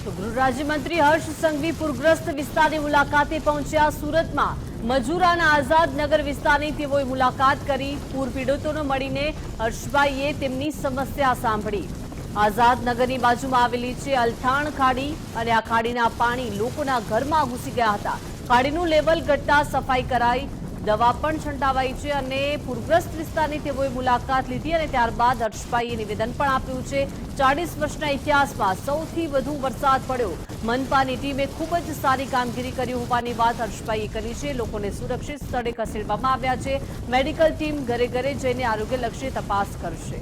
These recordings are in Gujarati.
તો ગૃહ રાજ્યમંત્રી હર્ષ સંઘવી પૂરગ્રસ્ત વિસ્તારની મુલાકાતે પહોંચ્યા સુરતમાં મજૂરાના આઝાદનગર વિસ્તારની તેઓએ મુલાકાત કરી પૂર પીડિતોને મળીને હર્ષભાઈએ તેમની સમસ્યા સાંભળી। આઝાદનગરની બાજુમાં આવેલી છે અલથાણ ખાડી અને આ ખાડીના પાણી લોકોના ઘરમાં ઘૂસી ગયા હતા। ખાડીનું લેવલ ઘટતા સફાઈ કરાઈ, દવા પણ છંટાવાઈ છે અને પૂરગ્રસ્ત વિસ્તારની તેઓએ મુલાકાત લીધી અને ત્યારબાદ હર્ષભાઈએ નિવેદન પણ આપ્યું છે। 40 વર્ષના ઇતિહાસમાં સૌથી વધુ વરસાદ પડ્યો। મનપાની ટીમે ખૂબ જ સારી કામગીરી કરી હોવાની વાત હર્ષભાઈએ કરી છે। લોકોને સુરક્ષિત સ્થળે ખસેડવામાં આવ્યા છે। મેડિકલ ટીમ ઘરે ઘરે જઈને આરોગ્યલક્ષી તપાસ કરશે।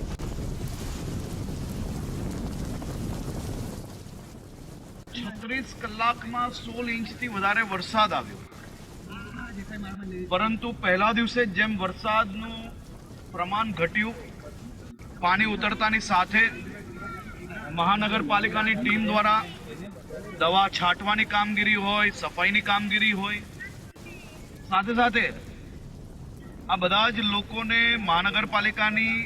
કલાકમાં 16 ઇંચથી વધારે વરસાદ આવ્યો, પરંતુ પહેલા દિવસે જેમ વરસાદનું પ્રમાણ ઘટ્યું, પાણી ઉતરતાની સાથે મહાનગરપાલિકાની ટીમ દ્વારા દવા છાંટવાની કામગીરી હોય, સફાઈની કામગીરી હોય, સાથે સાથે આ બધા જ લોકોને મહાનગરપાલિકાની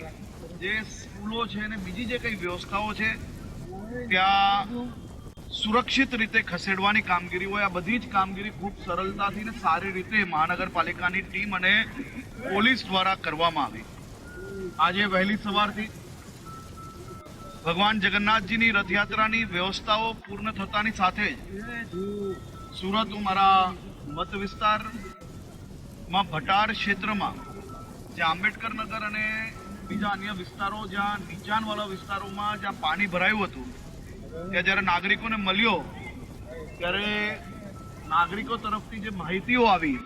જે સ્કૂલો છે અને બીજી જે કંઈ વ્યવસ્થાઓ છે ત્યાં સુરક્ષિત રીતે ખસેડવાની કામગીરી હોય, આ બધી જ કામગીરી ખૂબ સરળતાથી અને સારી રીતે મહાનગરપાલિકાની ટીમ અને પોલીસ દ્વારા કરવામાં આવી। આજે વહેલી સવારથી ભગવાન જગન્નાથજીની રથયાત્રાની વ્યવસ્થાઓ પૂર્ણ થતાની સાથે જ સુરત મારા મત વિસ્તારમાં ભટાર ક્ષેત્રમાં જ્યાં આંબેડકર નગર અને બીજા અન્ય વિસ્તારો જ્યાં નીચાણવાળા વિસ્તારોમાં જ્યાં પાણી ભરાયું હતું ત્યાં જ્યારે નાગરિકોને મળ્યો ત્યારે નાગરિકો તરફથી જે માહિતીઓ આવી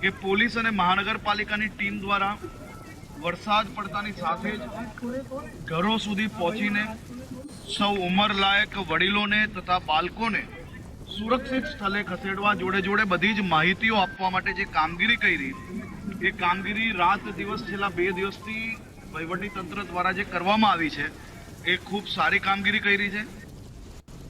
કે પોલીસ અને મહાનગરપાલિકાની ટીમ દ્વારા વરસાદ પડતાની સાથે જ ઘરો સુધી પહોંચીને સૌ ઉંમરલાયક વડીલોને તથા બાળકોને સુરક્ષિત સ્થળે ખસેડવા જોડે જોડે બધી જ માહિતીઓ આપવા માટે જે કામગીરી કરી એ કામગીરી રાત દિવસ છેલ્લા 2 દિવસથી વહીવટી તંત્ર દ્વારા જે કરવામાં આવી છે એ ખૂબ સારી કામગીરી કરી છે।